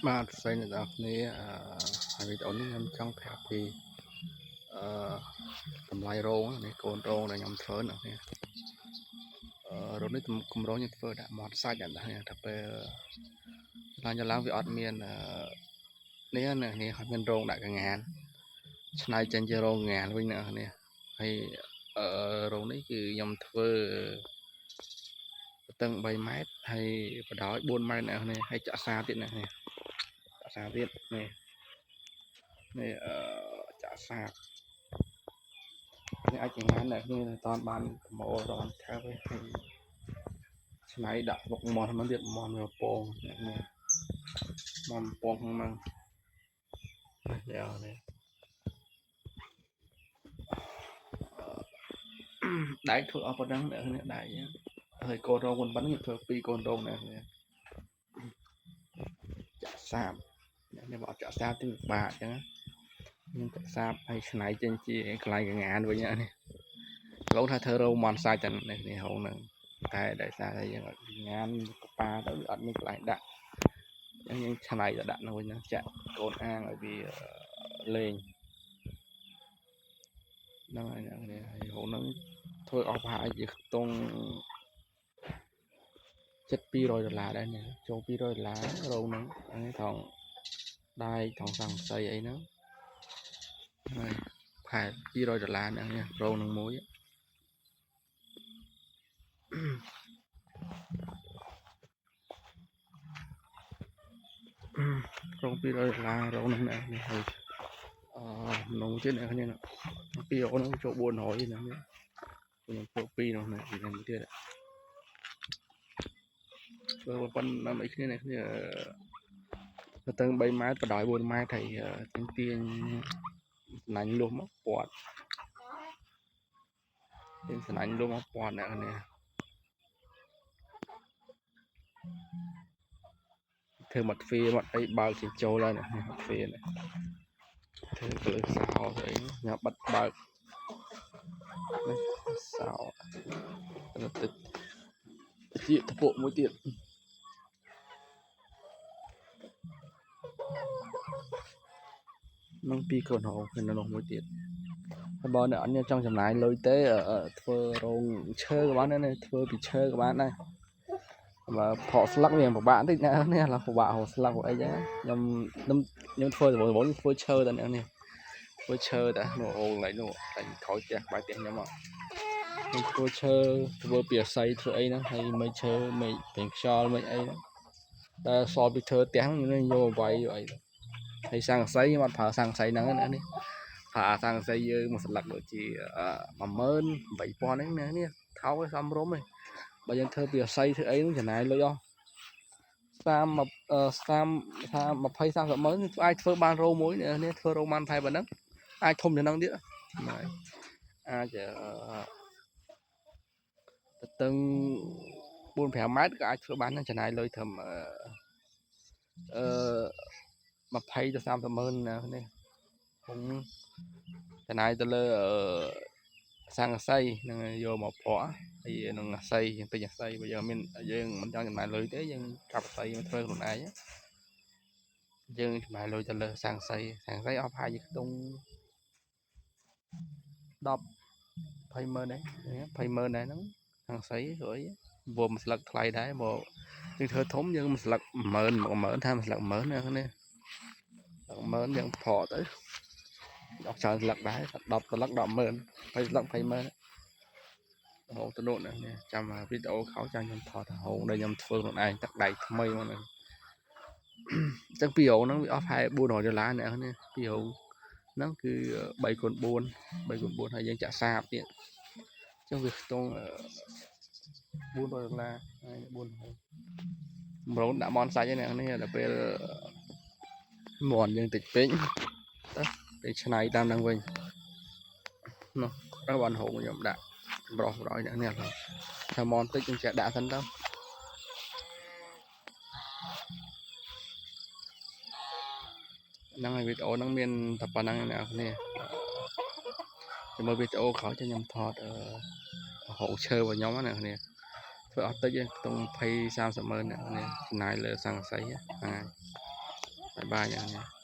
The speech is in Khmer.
បាទស្រីអ្នកនរគ្នាហើយវីដេអូនេះខ្ញុំចង់ប្រាប់ពីតម្លៃរោងនេះកូនរោងដែលខ្ញុំធ្វើអ្នកនេះរោងនេះគម្រោងខ្ញុំធ្វើដាក់មាត់សាច់អ្នកនេះតែពេលឡើងវាអត់មាននេះនេះអត់មានរោងដាក់កងានឆ្នៃចេញជារោងកងានវិញអ្នកនេះហើយរោងនេះគឺខ្ញុំធ្វើស្ទឹង3ម៉ែត្រហើយបដោយ4ម៉ែត្រអ្នកនេះហើយចាក់សាទៀតអ្នកនេះចាក់សាទៀតនេះចាក់សានេះអាចចង្ហាន់អ្នកនេះតន់បានប្រមូលរងថែបហើយឆ្នៃដាក់មុខមាត់ហ្នឹងទៀតមាត់ពងនេះមាត់ពងហ្នឹងនេះដៃធ្វើអស់ប៉ុណ្ណឹងអ្នកនេះដៃហើយកូនរងប៉ុណ្ណឹងធ្វើ2កូនរងអ្នកនេះចាក់សាបនេះបើអត់ចាក់សាបទៅពិបាកអញ្ចឹងខ្ញុំចាក់សាបហើយឆ្នៃចេញជាកន្លែងកងានវិញនេះលោកថាធ្វើរោមមន់សាច់តែនេះហងហ្នឹងតែដោយសារតែយើងអត់ញ៉ាំកប៉ាទៅអត់មានកន្លែងដាក់យើងឆ្នៃទៅដាក់នោះវិញហ្នឹងចាក់កូនអាងឲ្យវាលេងហ្នឹងហើយហ្នឹងហើយហងហ្នឹងធ្វើអស់ប្រហែលជាខ្ទង់ចិត្ត$200ដែរនេះចូល$200រោងហ្នឹងនេះថងដៃថងសង្កសីអីហ្នឹងហើយខែ$200ហ្នឹងរោងហ្នឹងមួយរោង$200រោងហ្នឹងនេះហើយនោះទៀតអ្នកគ្នាពីរោងហ្នឹងចូល400ហ្នឹងខ្ញុំចូល2នោះនេះហ្នឹងទៀតធ្វើប៉ុណ្ណឹងអីគ្នានេះគ្នាស្ទឹង3ម៉ែត្របដោយ4ម៉ែត្រហើយទាញស្នាញ់លុះមកពាត់ទាញស្នាញ់លុះមកពាត់អ្នកគ្នាធ្វើមកទ្វារមកអីបើកចេញចូលហើយនេះទ្វារនេះធ្វើលើសោស្អីញ៉ាំបាត់បើកនេះសោទឹកជាតពុកមួយទៀតនឹង2កូនហោនៅនោះមួយទៀតហើយបើអ្នកអត់ចង់ចំណាយលុយទេធ្វើរោងឈើក៏បានដែរធ្វើពីឈើក៏បានដែរបើផកស្លឹកវាពិបាកតិចណានេះឡើយពិបាករកស្លឹកអីចឹងខ្ញុំធ្វើធ្វើឈើតែនេះធ្វើឈើតែនោះអូឡៃនោះតែក្រោយផ្ទះក្បែរផ្ទះខ្ញុំខ្ញុំធ្វើឈើធ្វើពីអាស័យធ្វើអីហ្នឹងហើយមិនឈើមិនពេញខ្យល់មិនអីហ្នឹងតែសល់ពីធ្វើផ្ទះហ្នឹងយកវាយអីហើយសង្កសីខ្ញុំអត់ប្រើសង្កសីហ្នឹងណានេះប្រើសង្កសីយើងមួយស្លឹកដូចជា18000ហ្នឹងនេះថោកឲ្យសមរម្យឯងបើយើងធ្វើពីអាស័យធ្វើអីហ្នឹងចំណាយលុយអស់30-30ម៉ឺនអាចធ្វើបានរោមួយនេះធ្វើរោបានថែប៉ុណ្ណឹងអាចធំជាងហ្នឹងទៀតអាចស្ទឹង4-5ម៉ែត្រក៏អាចធ្វើបានចំណាយលុយត្រឹម20-30ម៉ឺននេះខ្ញុំចំណាយទៅលើសង្កសីនឹងយកមកប្រក់ហើយនឹងអាស័យពេញអាស័យបើយើងមិនចង់ចំណាយលុយទេយើងកាប់អាស័យមកធ្វើខ្លួនឯងយើងចំណាយលុយទៅលើសង្កសីអស់ប្រហែលជាខ្ទង់10-20ម៉ឺនដែរ20ម៉ឺនដែរហ្នឹងសង្កសីស្រួយវមួយស្លឹកថ្លៃដែរមកយើងធ្វើធំយើងមួយស្លឹក10000ថាមួយស្លឹក10000ណានេះ10000យើងប្រក់ទៅអស់ច្រើនស្លឹកដែរ10ស្លឹក100,000 20ស្លឹក20ម៉ឺនហូបទៅនោះនេះចាំវីដេអូខោចាំខ្ញុំថតហូបដែលខ្ញុំធ្វើខ្លួនឯងទឹកដៃថ្មីមកហ្នឹងអញ្ចឹងពីរោងហ្នឹងវាអស់ប្រហែល$400អ្នកនេះពីរោងហ្នឹងគឺ3x4ហើយយើងចាក់សាបទៀតអញ្ចឹងវាខ្ទង់$400ហើយ400ម្រងដាក់មន់សាច់ហ្នឹងនេះដល់ពេលមន់យើងតិចពេកទៅឆ្នៃតាមហ្នឹងវិញនោះដល់បានហូបខ្ញុំដាក់ប្រុសប្រយអ្នកនេះថាមន់តិចយើងចាក់ដាក់សិនទៅហ្នឹងហើយវីដេអូហ្នឹងមានតែប៉ុណ្ណឹងអ្នកនេះជាមួយវីដេអូក្រោយខ្ញុំថតហូបឈើរបស់ខ្ញុំណានេះធ្វើអត់តិចទេខ្ទង់20-30ម៉ឺនអ្នកនេះចំណាយលើសង្កសីហ្នឹង បាយយ៉ាងនេះ